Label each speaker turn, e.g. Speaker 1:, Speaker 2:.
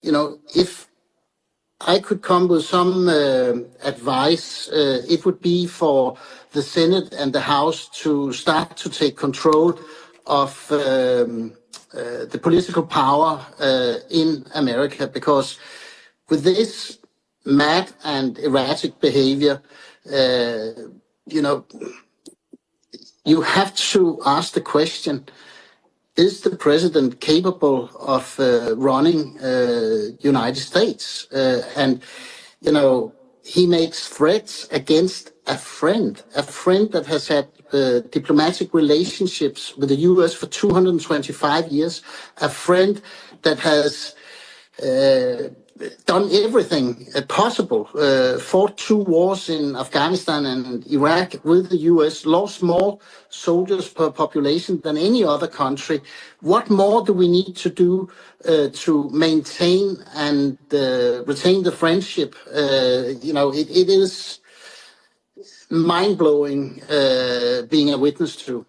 Speaker 1: if I could come with some advice, it would be for the Senate and the House to start to take control of the political power in America, because with this mad and erratic behavior, you have to ask the question: is the president capable of running United States? He makes threats against a friend that has had diplomatic relationships with the U.S. for 225 years, a friend that has done everything possible, fought 2 wars in Afghanistan and Iraq with the U.S., lost more soldiers per population than any other country. What more do we need to do to maintain and retain the friendship? It is mind-blowing being a witness to.